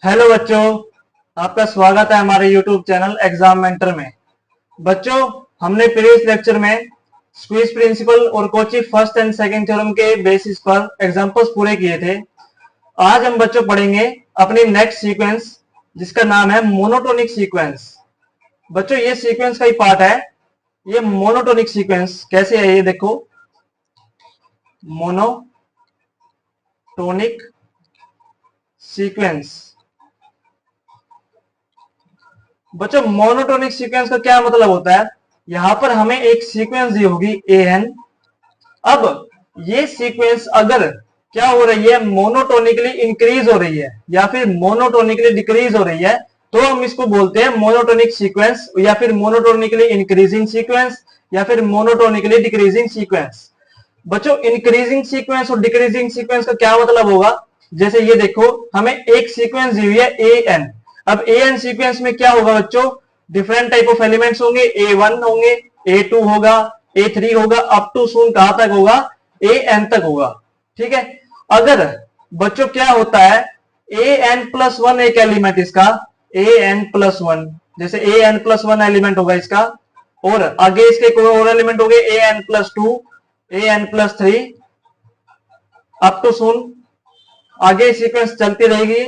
Hello बच्चों, आपका स्वागत है हमारे यूट्यूब चैनल एग्जाम मेंटर में। बच्चों, हमने प्रीवियस लेक्चर में स्क्वीज प्रिंसिपल और Kochi first and second theorem के बेसिस पर एग्जांपल्स पूरे किए थे। आज हम बच्चों पढ़ेंगे अपनी नेक्स्ट सीक्वेंस, जिसका नाम है मोनोटोनिक सीक्वेंस। बच्चों, ये सीक्वेंस का ही पार्ट है। ये मोनोटोनिक सीक्वेंस कैसे है ये देखो। Monotonic sequence. बच्चों, मोनोटोनिक सीक्वेंस का क्या मतलब होता है? यहां पर हमें एक सीक्वेंस दी होगी an। अब ये सीक्वेंस अगर क्या हो रही है, मोनोटोनिकली इंक्रीज हो रही है या फिर मोनोटोनिकली डिक्रीज हो रही है, तो हम इसको बोलते हैं मोनोटोनिक सीक्वेंस, या फिर मोनोटोनिकली इंक्रीजिंग सीक्वेंस, या फिर मोनोटोनिकली डिक्रीजिंग सीक्वेंस। बच्चों, इंक्रीजिंग सीक्वेंस और डिक्रीजिंग सीक्वेंस का क्या मतलब होगा? जैसे ये देखो, हमें एक सीक्वेंस दी हुई है an। अब an सीक्वेंस में क्या होगा बच्चों? डिफरेंट टाइप ऑफ एलिमेंट्स होंगे, a1 होंगे, a2 होगा, a3 होगा, अप टू सून कहां तक होगा? an तक होगा। ठीक है। अगर बच्चों क्या होता है, an+1 एक एलिमेंट इसका, an+1, जैसे an+1 एलिमेंट होगा इसका, और आगे इसके कोई और एलिमेंट हो गए an+2, an+3, up too soon आगे सीक्वेंस चलती रहेगी।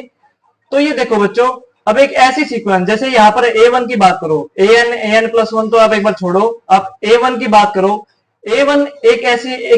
तो ये देखो बच्चों, अब एक ऐसी सीक्वेंस, जैसे यहां पर a1 की बात करो, an+1 तो आप एक बार छोड़ो, आप a1 की बात करो। a1 एक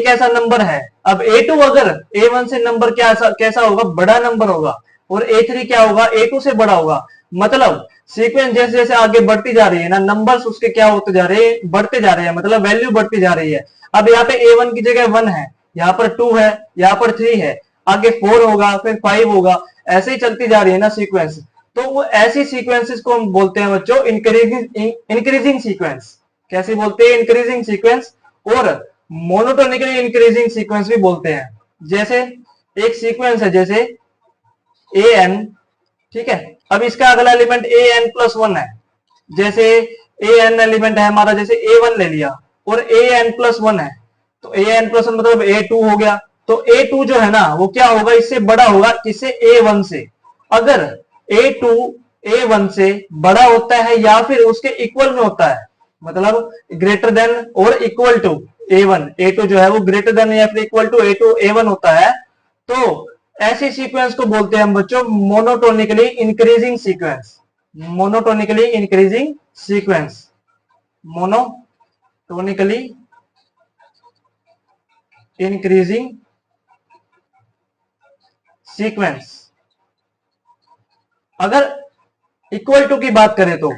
ऐसा नंबर है। अब a2 अगर a1 से नंबर कैसा होगा? बड़ा नंबर होगा। और a3 क्या होगा? a2 से बड़ा होगा। मतलब सीक्वेंस जैसे जैसे आगे बढ़ती जा रही है ना, नंबर्स उसके क्या होते जा रहे हैं? बढ़ते जा रहे हैं, मतलब वैल्यू बढ़ती जा रही है। अब यहाँ पे a1 की जगह 1 है, यहाँ पर 2 है, यहाँ पर 3 है, आगे 4 होगा, फिर 5 होगा, ऐसे ही चलती जा रही है ना सीक्वेंस। तो वो ऐसी सीक्वेंसेस को हम बोलते हैं बच्चों इंक्रीजिंग सीक्वेंस। कैसे बोलते हैं? Increasing sequence. और मोनोटोनिकली इंक्रीजिंग सीक्वेंस भी बोलते हैं। जैसे एक सीक्वेंस है जैसे an, ठीक है। अब इसका अगला एलिमेंट an+1 है। जैसे an एलिमेंट है हमारा, जैसे a1 ले लिया, और an+1 है, तो an+1 मतलब a2 हो गया। तो a2 जो है ना, वो क्या होगा? इससे बड़ा होगा, किससे? a1 से। अगर a2 a1 से बड़ा होता है या फिर उसके इक्वल में होता है, मतलब ग्रेटर देन और इक्वल टू a1, a2 जो है वो ग्रेटर देन या फिर इक्वल टू a2 a1 होता है, तो ऐसी सीक्वेंस को बोलते हैं हम बच्चों monotonically increasing sequence. Monotonically increasing sequence. Monotonically increasing sequence. अगर इक्वल टू की बात करें तो,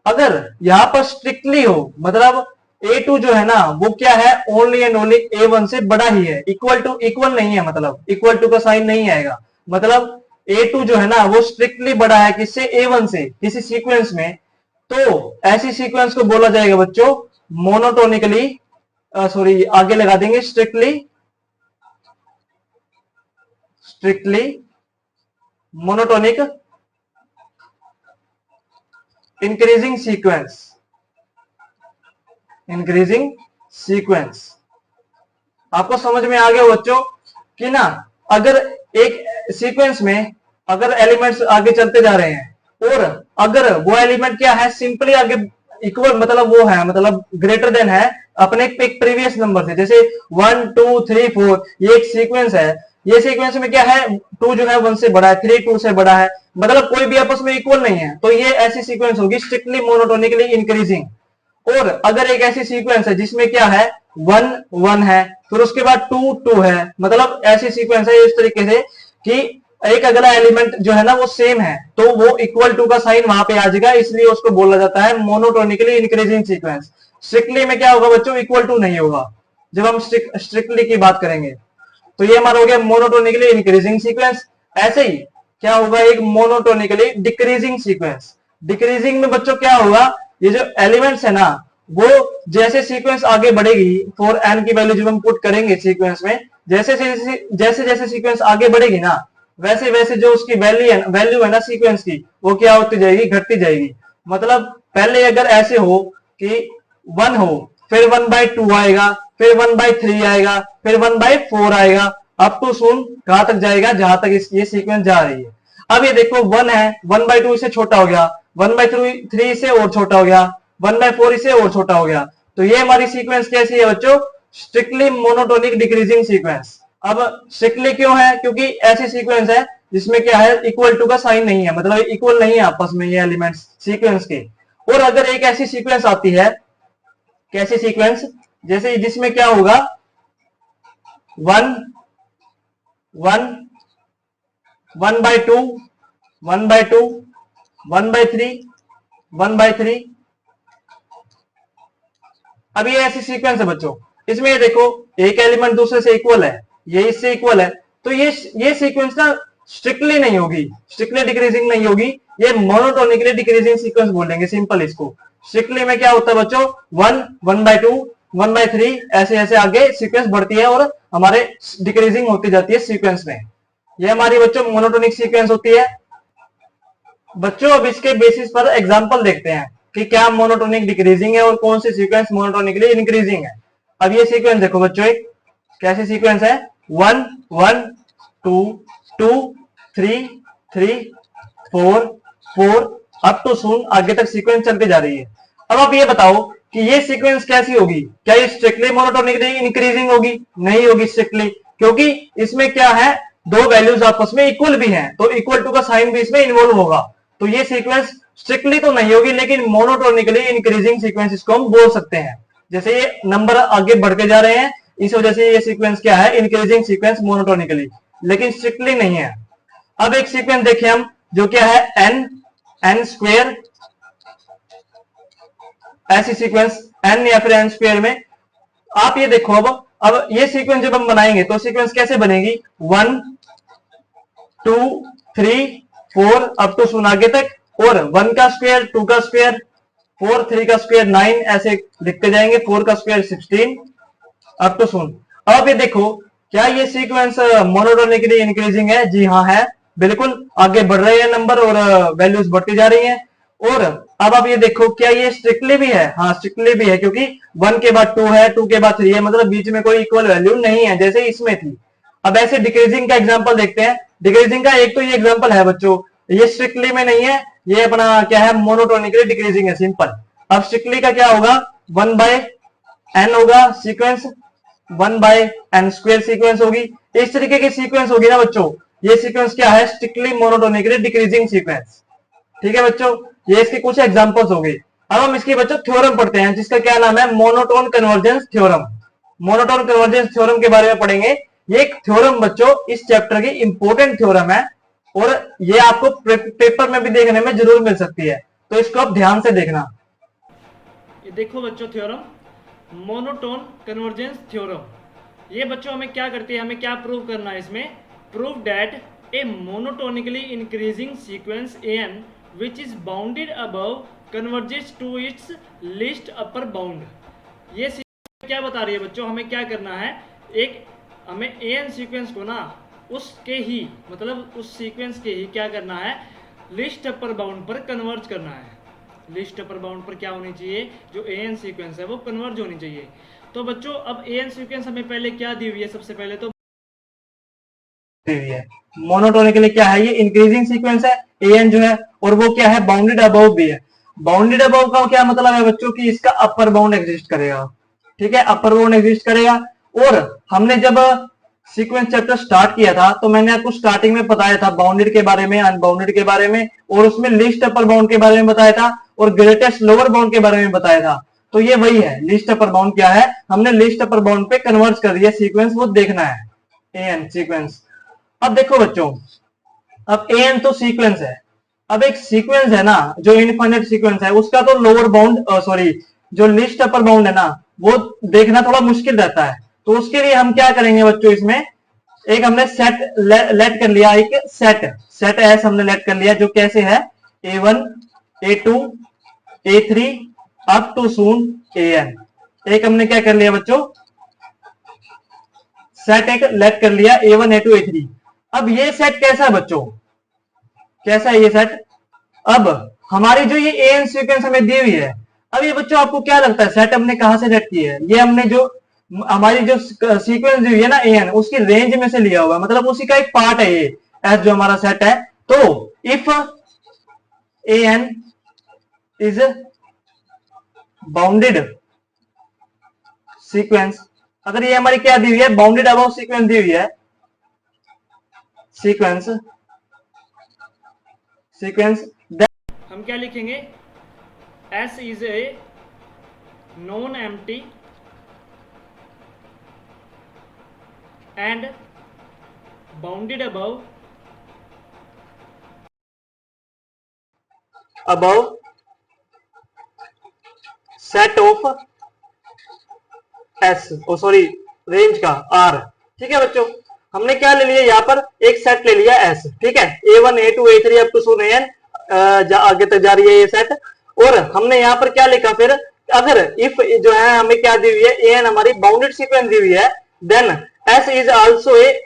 अगर यहां पर स्ट्रिक्टली हो, मतलब a2 जो है ना, वो क्या है? ओनली एंड ओनली a1 से बड़ा ही है। इक्वल टू इक्वल नहीं है, मतलब इक्वल टू का साइन नहीं आएगा। मतलब a2 जो है ना, वो स्ट्रिक्टली बड़ा है किससे? a1 से, किसी सीक्वेंस में। तो ऐसी सीक्वेंस को बोला जाएगा बच्चों मोनोटोनिकली, सॉरी आगे लगा देंगे strictly monotonic increasing sequence. Increasing sequence. आपको समझ में आ गया बच्चों कि ना, अगर एक सीक्वेंस में अगर एलिमेंट्स आगे चलते जा रहे हैं, और अगर वो एलिमेंट क्या है? सिंपली आगे इक्वल, मतलब वो है, मतलब ग्रेटर देन है अपने एक प्रीवियस नंबर से। जैसे 1 2 3 4 ये एक सीक्वेंस है। ये सीक्वेंस में क्या है? 2 जो है 1 से बड़ा है, 3 2 से बड़ा है, मतलब कोई भी आपस में इक्वल नहीं है। तो ये ऐसी सीक्वेंस होगी स्ट्रिक्टली मोनोटोनिकली इंक्रीजिंग। और अगर एक ऐसी सीक्वेंस है जिसमें क्या है? 1 1 है, फिर उसके बाद 2 2 है, मतलब ऐसी सीक्वेंस है इस तरीके से कि एक अगला एलिमेंट जो है ना वो सेम है, तो वो इक्वल टू का साइन वहां पे आ जाएगा, इसलिए उसको बोला जाता है मोनोटोनिकली इंक्रीजिंग सीक्वेंस। स्ट्रिक्टली में क्या होगा बच्चों? इक्वल टू नहीं होगा जब हम स्ट्रिक्टली की बात करेंगे। तो ये हमारा हो गया मोनोटोनिकली इंक्रीजिंग सीक्वेंस। ऐसे ही क्या होगा? एक मोनोटोनिकली डिक्रीजिंग सीक्वेंस। डिक्रीजिंग में बच्चों क्या होगा? ये जो एलिमेंट्स है ना, वो जैसे सीक्वेंस आगे बढ़ेगी, फॉर n की वैल्यू जब हम पुट करेंगे सीक्वेंस में, जैसे जैसे सीक्वेंस आगे बढ़ेगी ना, वैसे वैसे जो उसकी वैल्यू है ना सीक्वेंस की, वो क्या होती जाएगी? घटती जाएगी। मतलब पहले अगर ऐसे हो कि 1 हो, फिर 1/2 आएगा, फिर 1/3 आएगा, फिर 1/4 आएगा, अप टू सून कहां तक जाएगा? जहां तक ये सीक्वेंस जा रही है। अब ये देखो 1 है, 1/2 इससे छोटा हो गया, 1/3 इससे और छोटा हो गया, 1/4 इससे और छोटा हो गया। तो ये हमारी सीक्वेंस कैसी है बच्चों? Strictly monotonic decreasing sequence. अब स्ट्रिक्टली क्यों है? क्योंकि ऐसी सीक्वेंस है जिसमें क्या है, इक्वल टू का साइन नहीं है, मतलब इक्वल नहीं है आपस में ये एलिमेंट्स सीक्वेंस के। और अगर एक ऐसी सीक्वेंस आती है, कैसी सीक्वेंस, जैसे जिसमें क्या होगा 1 1 1/2 1/2 1/3 1/3। अब ये ऐसी सीक्वेंस है बच्चों, इसमें ये देखो एक एलिमेंट दूसरे से इक्वल है, ये इससे इक्वल है, तो ये सीक्वेंस ना स्ट्रिक्टली नहीं होगी, स्ट्रिक्टली डिक्रीजिंग नहीं होगी, ये मोनोटोनिकली डिक्रीजिंग सीक्वेंस बोलेंगे सिंपल इसको। स्ट्रिक्टली में क्या होता है बच्चों, 1 1/2 1/3 ऐसे ऐसे आगे सीक्वेंस बढ़ती है और हमारे डिक्रीजिंग होती जाती है सीक्वेंस में। ये हमारी बच्चों मोनोटोनिक सीक्वेंस होती है। बच्चों अब इसके बेसिस पर एग्जांपल देखते हैं कि क्या मोनोटोनिक डिक्रीजिंग है और कौन सी सीक्वेंस मोनोटोनिकली इंक्रीजिंग है। अब ये सीक्वेंस देखो बच्चों, एक कैसी सीक्वेंस है, 1 1 2 2 3 3 4 4 अप टू सून आगे तक सीक्वेंस चलती जा रही है। अब आप ये बताओ कि ये सीक्वेंस कैसी होगी? क्या ये स्ट्रिक्टली मोनोटोनिकली इंक्रीजिंग होगी? नहीं होगी स्ट्रिक्टली, क्योंकि इसमें क्या है, दो वैल्यूज आपस में इक्वल भी हैं, तो इक्वल टू का साइन भी इसमें इन्वॉल्व होगा। तो ये सीक्वेंस स्ट्रिक्टली तो नहीं होगी, लेकिन मोनोटोनिकली इंक्रीजिंग सीक्वेंस इसको हम बोल सकते हैं। जैसे ये नंबर आगे बढ़ते जा रहे हैं, इस वजह से ये सीक्वेंस क्या है, इंक्रीजिंग सीक्वेंस मोनोटोनिकली, लेकिन स्ट्रिक्टली नहीं है। अब एक सीक्वेंस देखें हम, जो क्या है n स्क्वेयर, ऐसी सीक्वेंस n या फिर n स्क्वेयर में आप ये देखो, अब ये सीक्वेंस जब हम बनाएंगे तो सीक्वेंस कैसे बनेगी, 1 2 3 4 अप टू सुन आगे तक, और 1 का स्क्वायर 2 का स्क्वायर 4 3 का स्क्वायर 9 ऐसे लिखते जाएंगे, 4 का स्क्वायर 16 अप टू सुन। अब ये देखो क्या ये सीक्वेंस मोनोटोनिकली इंक्रीजिंग है? जी हाँ है, बिल्कुल आगे बढ़ रहे हैं नंबर और वैल्यूज बढ़ती जा रही हैं। और अब आप ये देखो क्या ये स्ट्रिक्टली भी है? हाँ स्ट्रिक्टली भी है, क्योंकि 1 के बाद 2 है, 2 के बाद 3 है, मतलब बीच में कोई इक्वल वैल्यू नहीं है जैसे इसमें थी। अब ऐसे डिक्रीजिंग का एग्जांपल देखते हैं। डिक्रीजिंग का एक तो ये एग्जांपल है बच्चों, ये स्ट्रिक्टली में नहीं है, ये अपना क्या है, मोनोटोनिकली डिक्रीजिंग है सिंपल। अब स्ट्रिक्टली का क्या होगा, 1/n होगा सीक्वेंस, 1/n स्क्वायर सीक्वेंस होगी, इस तरीके की सीक्वेंस होगी ना बच्चों। ये सीक्वेंस क्या है, स्ट्रिक्टली मोनोटोनिकली डिक्रीजिंग सीक्वेंस। ठीक है बच्चों, ये इसके कुछ एग्जांपल्स हो गए। अब हम इसकी बच्चों थ्योरम पढ़ते हैं, जिसका क्या नाम है, monotone convergence theorem. Monotone convergence theorem के बारे में पढ़ेंगे। ये एक थ्योरम बच्चों इस चैप्टर की इंपॉर्टेंट थ्योरम है, और ये आपको पेपर में भी देखने में जरूर मिल सकती है, तो इसको आप ध्यान से देखना। ये देखो बच्चों थ्योरम, मोनोटोन कन्वर्जेंस थ्योरम। ये बच्चों हमें क्या करती है, हमें क्या प्रूव करना है इसमें, prove that A monotonically increasing sequence an which is bounded above converges to its least upper bound। ये सीक्वेंस क्या बता रही है बच्चों, हमें क्या करना है, एक हमें an सीक्वेंस को ना उसके ही, मतलब उस सीक्वेंस के ही क्या करना है, लिस्ट अपर बाउंड पर कन्वर्ज करना है। लिस्ट अपर बाउंड पर क्या होनी चाहिए, जो an सीक्वेंस है वो कन्वर्ज होनी चाहिए। तो बच्चों अब an सीक्वेंस हमें पहले क्या दी हुई है, सबसे पहले तो मोनोटोनिकली क्या है, ये इंक्रीजिंग सीक्वेंस है an जो है, और वो क्या है, बाउंडेड अबव भी है। बाउंडेड अबव का क्या मतलब है बच्चों, कि इसका अपर बाउंड एग्जिस्ट करेगा। ठीक है, अपर बाउंड एग्जिस्ट करेगा। और हमने जब सीक्वेंस चैप्टर स्टार्ट किया था तो मैंने आपको स्टार्टिंग में बताया था बाउंडेड के बारे में, अनबाउंडेड के बारे में, और उसमें लिस्ट अपर बाउंड के बारे में बताया था, और ग्रेटेस्ट लोअर बाउंड के बारे में बताया था। तो ये वही है, लिस्ट अपर बाउंड क्या है, हमने लिस्ट अपर बाउंड पे कन्वर्ट कर दिया सीक्वेंस, वो देखना है an सीक्वेंस। अब देखो बच्चों, अब an तो सीक्वेंस है, अब एक सीक्वेंस है ना जो इनफाइनाइट सीक्वेंस है, उसका तो लोअर बाउंड सॉरी जो लिस्ट अपर बाउंड है ना, वो देखना थोड़ा मुश्किल रहता है। तो उसके लिए हम क्या करेंगे बच्चों, इसमें एक हमने सेट लेट कर लिया, एक सेट एस हमने लेट कर लिया, जो कैसे है, a1 a2 a3 up too soon an। एक हमने क्या कर लिया बच्चों, सेट एक लेट कर लिया a1 a2 a3। अब ये सेट कैसा है बच्चों, कैसा है ये सेट, अब हमारी जो ये an सीक्वेंस हमें दी हुई है, अब ये बच्चों आपको क्या लगता है सेट हमने कहां से सेट की है, ये हमने जो हमारी जो सीक्वेंस दी हुई है ना an, उसकी रेंज में से लिया हुआ, मतलब उसी का एक पार्ट है ये एस जो हमारा सेट है, तो if a n is bounded sequence, अगर ये हमारी क्या दी हुई है, बाउंडेड अबाउ सीक्वेंस दी हुई है, सीक्वेंस हम क्या लिखेंगे, S is a non empty and bounded above set of S, oh sorry range का आर। ठीक है बच्चों, हमने क्या ले लिया यहाँ पर, एक सेट ले लिया एस, ठीक है, A1 A2 A3 up to Son N, आगे तक जा रही है ये सेट। और हमने यहाँ पर क्या लिखा फिर, अगर इफ जो है हमें क्या दी हुई है, एन हमारी बाउंडेड सीक्वेंस दी हुई है, then S is also a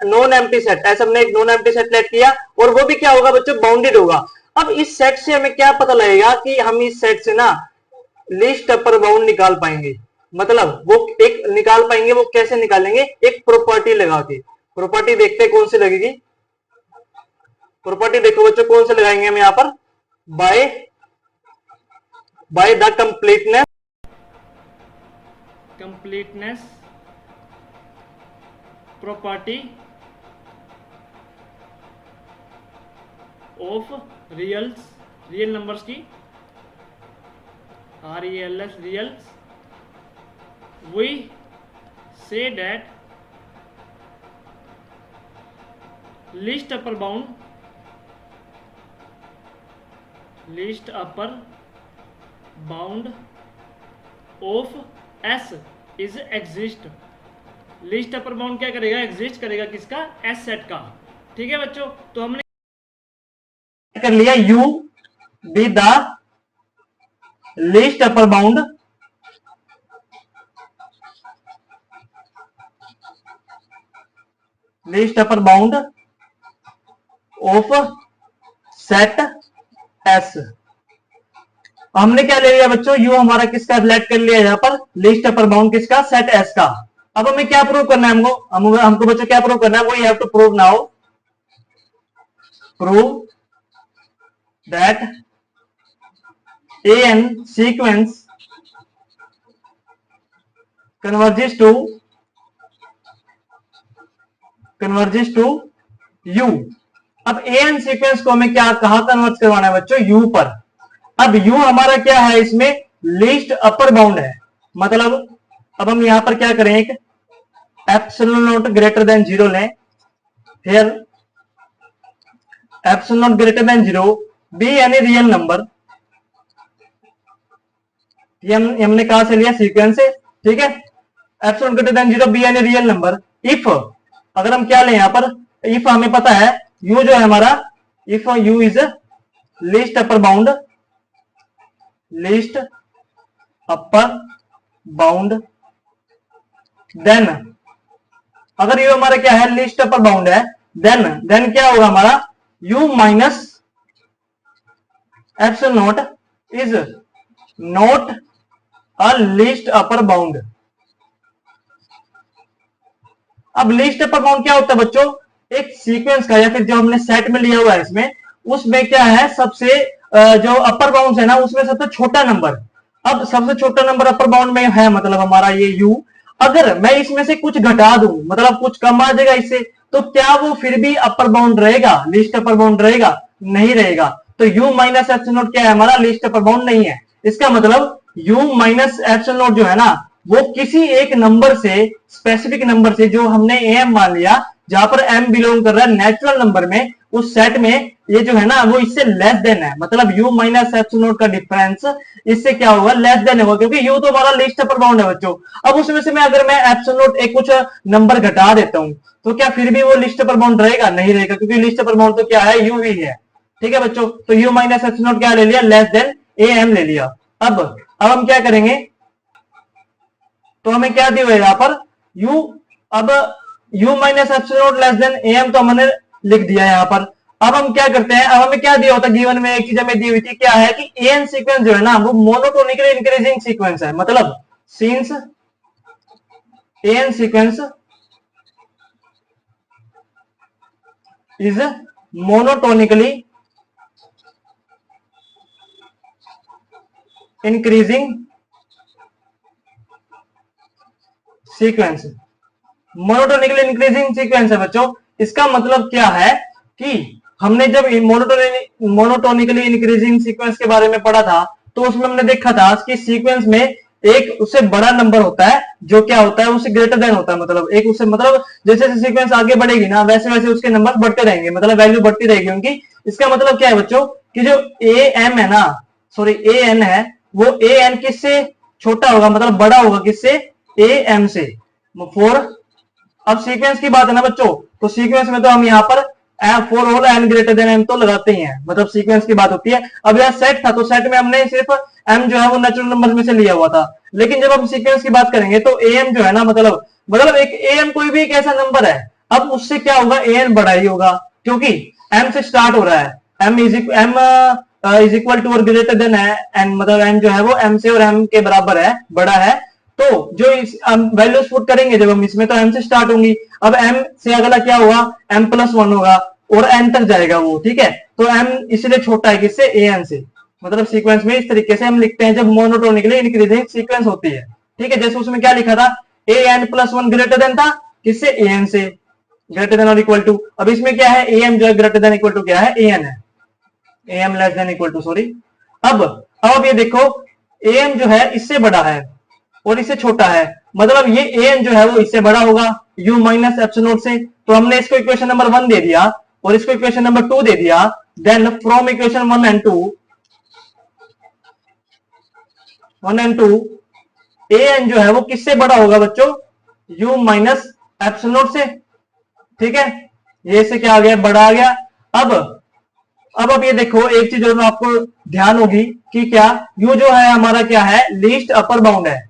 non empty set, S हमने एक नॉन एम्प्टी सेट लेट किया, और वो भी क्या होगा बच्चों, बाउंडेड होगा। अब इस सेट से हमें क्या पता लगेगा कि हम इस सेट से ना लीस्ट अपर बाउंड निकाल पाएंगे, मतलब वो एक निकाल पाएंगे, वो कैसे निकालेंगे, एक प्रॉपर्टी लगा के। प्रॉपर्टी देखते हैं कौन सी लगेगी, प्रॉपर्टी देखो बच्चों कौन से लगाएंगे हम यहाँ पर, by the completeness property of real numbers की, RELS रियल्स, we say that least upper bound of S is exist। Least upper bound क्या करेगा, एग्जिस्ट करेगा किसका, एस सेट का। ठीक है बच्चों, तो हमने कर लिया U be the least upper bound of set S. हमने क्या ले लिया बच्चों, यू हमारा किसका सिलेक्ट कर लिया यहाँ पर, लीस्ट अपर बाउंड किसका, सेट एस का। अब हमें क्या प्रूव करना है, हमको बच्चों क्या प्रूव करना है, वो you have to prove now, prove that n sequence converges to u. अब एन सीक्वेंस को हमें क्या कहा कन्वर्ट करवाना है बच्चों, यू पर। अब यू हमारा क्या है, इसमें लीस्ट अपर बाउंड है, मतलब अब हम यहां पर क्या करें, एक एप्सिलॉन नॉट ग्रेटर देन 0 लें, here epsilon not greater than 0 be any real number, ये हमने कहा से लिया, सीक्वेंस से, ठीक है, epsilon greater than 0 be any real number, if अगर हम क्या लें यहां पर, इफ हमें पता है यू जो है हमारा, if u is least upper bound, then अगर यू हमारा क्या है, लीस्ट अपर बाउंड है, देन क्या होगा हमारा, u minus epsilon not is not a least upper bound. अब लीस्ट अपर बाउंड क्या होता है बच्चों, एक सीक्वेंस का या फिर जो हमने सेट में लिया हुआ है इसमें, उसमें क्या है, सबसे जो अपर बाउंड है ना, उसमें सबसे छोटा नंबर। अब सबसे छोटा नंबर अपर बाउंड में है, मतलब हमारा ये यू, अगर मैं इसमें से कुछ घटा दूं, मतलब कुछ कम आ जाएगा इससे, तो क्या वो फिर भी अपर बाउंड रहेगा, लीस्ट अपर बाउंड रहेगा, नहीं रहेगा। तो यू माइनस एप्सिलॉन नॉट क्या है हमारा, लीस्ट अपर बाउंड नहीं है। इसका मतलब यू माइनस एप्सिलॉन नॉट जो है ना, वो किसी एक नंबर से, स्पेसिफिक नंबर से, जो हमने एम मान लिया, जहां पर एम बिलोंग कर रहा है नेचुरल नंबर में, उस सेट में ये जो है ना, वो इससे लेस देन है, मतलब u माइनस एप्सिलॉन नॉट का डिफरेंस इससे क्या होगा, लेस देन होगा, क्योंकि u तो हमारा लीस्ट अपर बाउंड है बच्चों। अब उसमें से मैं अगर मैं एप्सिलॉन नॉट एक कुछ नंबर घटा देता हूं, तो क्या फिर भी वो लिस्ट अपर बाउंड रहेगा, नहीं रहेगा, क्योंकि लिस्ट अपर बाउंड तो क्या है, u ही है। ठीक है बच्चों, तो u माइनस एप्सिलॉन नॉट क्या ले लिया, लेस देन am ले लिया। अब हम क्या करेंगे, तो हमें क्या दिया है यहां पर, u, अब u minus epsilon not less than am तो हमने लिख दिया यहां पर। अब हम क्या करते हैं, अब हमें क्या दिया होता है गिवन में, एक चीज हमें दी हुई थी, क्या है कि एन सीक्वेंस जो है ना, वो मोनोटोनिकली इंक्रीजिंग सीक्वेंस है, मतलब since n sequence is monotonically increasing sequence. Monotonically increasing sequence है बच्चों। इसका मतलब क्या है कि हमने जब मोनोटोनिकली इंक्रीजिंग सीक्वेंस के बारे में पढ़ा था तो उसमें हमने देखा था कि सीक्वेंस में एक उससे बड़ा नंबर होता है जो क्या होता है उससे ग्रेटर देन होता है। मतलब एक उससे मतलब जैसे जैसे सीक्वेंस आगे बढ़ेगी ना वैसे वैसे उसके नंबर बढ़ते रहेंगे, मतलब वैल्यू बढ़ती रहेगी उनकी। इसका मतलब क्या है बच्चों कि जो ए एम है ना, सॉरी ए एन है, वो ए एन किससे छोटा होगा, मतलब बड़ा होगा किससे, ए एम से। फोर, अब सीक्वेंस की बात है ना बच्चों, तो सीक्वेंस में तो हम यहाँ पर for all n greater than m तो लगाते ही हैं, मतलब सीक्वेंस की बात होती है। अब यहाँ सेट था तो सेट में हमने सिर्फ एम जो है वो नेचुरल नंबर में से लिया हुआ था, लेकिन जब हम सीक्वेंस की बात करेंगे तो ए एम जो है ना, मतलब एक ए एम कोई भी एक ऐसा नंबर है, अब उससे क्या होगा, ए एन बड़ा ही होगा क्योंकि एम से स्टार्ट हो रहा है। एम इज इक्वल टू और ग्रेटर देन है एन, मतलब एन जो है वो एम से और एम के बराबर है, बड़ा है। तो जो वैल्यूज पुट करेंगे जब हम इसमें तो एम से स्टार्ट होंगी। अब एम से अगला क्या होगा, एम प्लस वन होगा और एन तक जाएगा वो, ठीक है। तो एम इसलिए छोटा है किससे, ए एन से। मतलब सीक्वेंस में इस तरीके से हम लिखते हैं जब मोनोटोनिकली इंक्रीजिंग सीक्वेंस होती है, ठीक है। जैसे उसमें क्या लिखा था, a n plus one greater than था किससे, ए एन से, ग्रेटर देन और इक्वल टू। अब इसमें क्या है, ए एम जो है ग्रेटर देन इक्वल टू क्या है, ए एन है, a m less than equal to, sorry. अब ये देखो ए एम जो है इससे बड़ा है और इससे छोटा है, मतलब ये ए एन जो है वो इससे बड़ा होगा u माइनस एप्सिलॉन से। तो हमने इसको इक्वेशन नंबर 1 दे दिया और इसको इक्वेशन नंबर 2 दे दिया। Then from equation 1 and 2 a n जो है वो किससे बड़ा होगा बच्चों, u माइनस एप्सिलॉन से, ठीक है। ये से क्या आ गया, बड़ा आ गया। अब ये देखो एक चीज जो आपको ध्यान होगी कि क्या u जो है हमारा क्या है, लीस्ट अपर बाउंड है।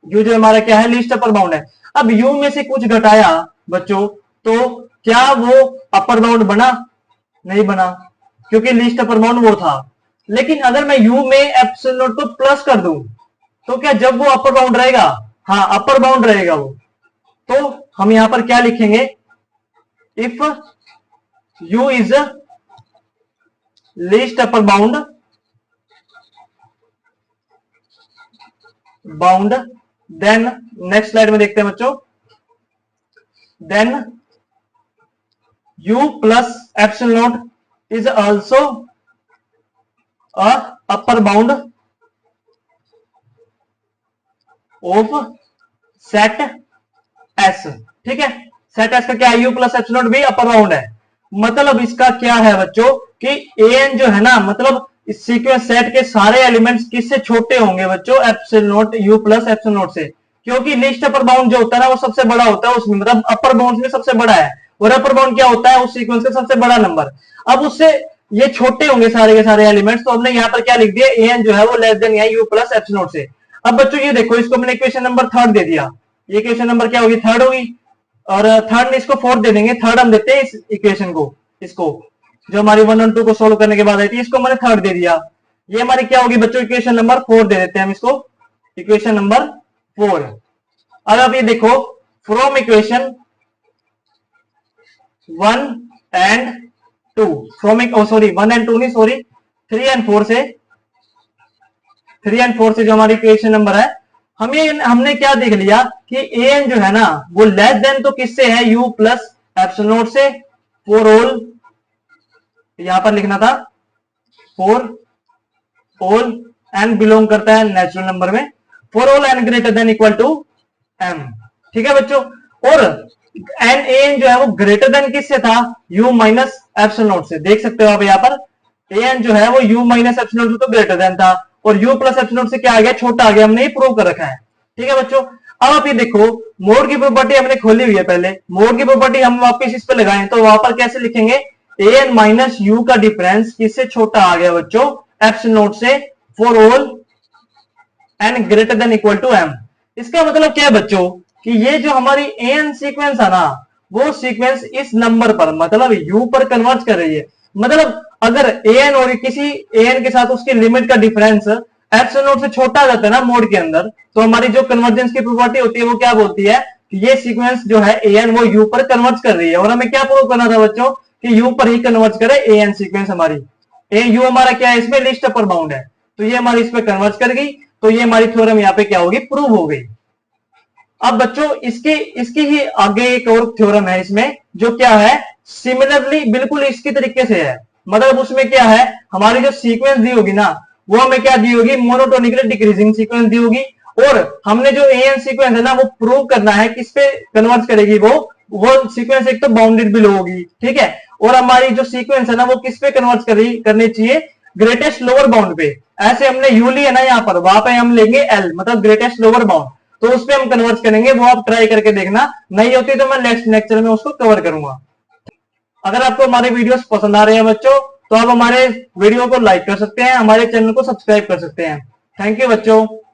u जो हमारा क्या है, लीस्ट अपर बाउंड है। अब u में से कुछ घटाया बच्चों तो क्या वो अपर बाउंड बना, नहीं बना क्योंकि लीस्ट अपर बाउंड वो था। लेकिन अगर मैं u में एप्सिलॉन को प्लस कर दूं तो क्या जब वो अपर बाउंड रहेगा, हाँ अपर बाउंड रहेगा वो। तो हम यहां पर क्या लिखेंगे, if u is least upper bound then, next slide में देखते हैं बच्चों, then u plus epsilon is also upper bound of set S, ठीक है। सेट एस का क्या है, u प्लस एप्सिलॉन भी अपर बाउंड है। मतलब इसका क्या है बच्चों कि ए एन जो है ना, मतलब इस सीक्वेंस सेट के सारे एलिमेंट्स किससे छोटे होंगे बच्चों, एप्सिलॉन u प्लस एप्सिलॉन से, क्योंकि लिस्ट अपर बाउंड जो होता है ना वो सबसे बड़ा होता है उसमें, मतलब अपर बाउंड में सबसे बड़ा है और अपर बाउंड क्या होता है उस सीक्वेंस का सबसे बड़ा नंबर। अब उससे ये छोटे होंगे सारे के सारे एलिमेंट्स, तो हमने यहाँ पर क्या लिख दिया, ए एन जो है वो less than u plus epsilon से। अब बच्चों ये देखो इसको हमने इक्वेशन नंबर 3 दे दिया, ये इक्वेशन नंबर क्या होगी, 3 होगी, और थर्ड में इसको 4 दे देंगे। थर्ड हम देते हैं इस इक्वेशन को, इसको जो हमारी 1 और 2 को सोल्व करने के बाद आई थी, इसको मैंने 3 दे दिया। ये हमारी क्या होगी बच्चों, इक्वेशन नंबर 4 दे देते हैं हम इसको, इक्वेशन नंबर 4। अब आप ये देखो, from equation 1 and 2, from sorry 1 and 2 नहीं, सॉरी 3 एंड 4 से, 3 एंड 4 से जो हमारी इक्वेशन नंबर है, हमने क्या देख लिया कि ए एन जो है ना वो लेस देन तो किससे है, u प्लस एप्सिलॉन से, फॉर ऑल, यहां पर लिखना था फॉर ऑल एन बिलोंग करता है नेचुरल नंबर में, for all n greater than equal to m, ठीक है बच्चों। और एन ए एन जो है वो ग्रेटर देन किससे था, u माइनस एप्सिलॉन से। देख सकते हो आप यहाँ पर ए एन जो है वो u माइनस एप्सिलॉन से तो ग्रेटर देन था और u प्लस एप्सिलॉन से क्या आ गया, छोटा आ गया। हमने ये प्रूव कर रखा है, ठीक है बच्चों। अब आप ये देखो, मोड की प्रॉपर्टी हमने खोली हुई है, पहले मोड की प्रॉपर्टी हम वापस इस पे लगाएं तो वहां पर कैसे लिखेंगे, ए एन माइनस यू का डिफरेंस किससे छोटा आ गया बच्चों, एप्सिलॉन से, for all n greater than equal to m। इसका मतलब क्या है बच्चों कि ये जो हमारी ए एन सीक्वेंस है ना, वो सीक्वेंस इस नंबर पर मतलब u पर कन्वर्ट कर रही है। मतलब अगर ए एन और किसी ए एन के साथ उसकी लिमिट का डिफरेंस एप्सिलॉन से छोटा आ जाता है ना मोड के अंदर, तो हमारी जो कन्वर्जेंस की प्रॉपर्टी होती है वो क्या बोलती है कि ये सीक्वेंस जो है ए एन वो यू पर कन्वर्ट कर रही है। और हमें क्या प्रूव करना था बच्चों कि यू पर ही कन्वर्ट करे ए एन सीक्वेंस हमारी। ए यू हमारा क्या है, इसमें लिस्ट अपर बाउंड है, तो ये हमारी इसमें कन्वर्ट कर गई, तो ये हमारी थ्योरम यहाँ पे क्या होगी, प्रूव हो गई। अब बच्चों इसकी ही आगे एक और थ्योरम है इसमें, जो क्या है, सिमिलरली बिल्कुल इसकी तरीके से है। मतलब उसमें क्या है, हमारी जो सीक्वेंस दी होगी ना, वो हमें क्या दी होगी, मोनोटोनिकली डिक्रीजिंग सीक्वेंस दी होगी, और हमने जो एएन सीक्वेंस है ना, वो प्रूव करना है किस पे कन्वर्ट करेगी, वो सीक्वेंस एक तो बाउंडेड बिलो होगी, ठीक है, और हमारी जो सीक्वेंस है ना, वो किस पे कन्वर्ट करनी चाहिए, ग्रेटेस्ट लोअर बाउंड पे। ऐसे हमने यू लिया ना यहाँ पर, वहां पे हम लेंगे एल, मतलब ग्रेटेस्ट लोअर बाउंड, तो उस पे हम कन्वर्ट करेंगे। वो आप ट्राई करके देखना, नहीं होती तो मैं नेक्स्ट लेक्चर में उसको कवर करूंगा। अगर आपको हमारे वीडियोस पसंद आ रहे हैं बच्चों, तो आप हमारे वीडियो को लाइक कर सकते हैं, हमारे चैनल को सब्सक्राइब कर सकते हैं। थैंक यू बच्चों।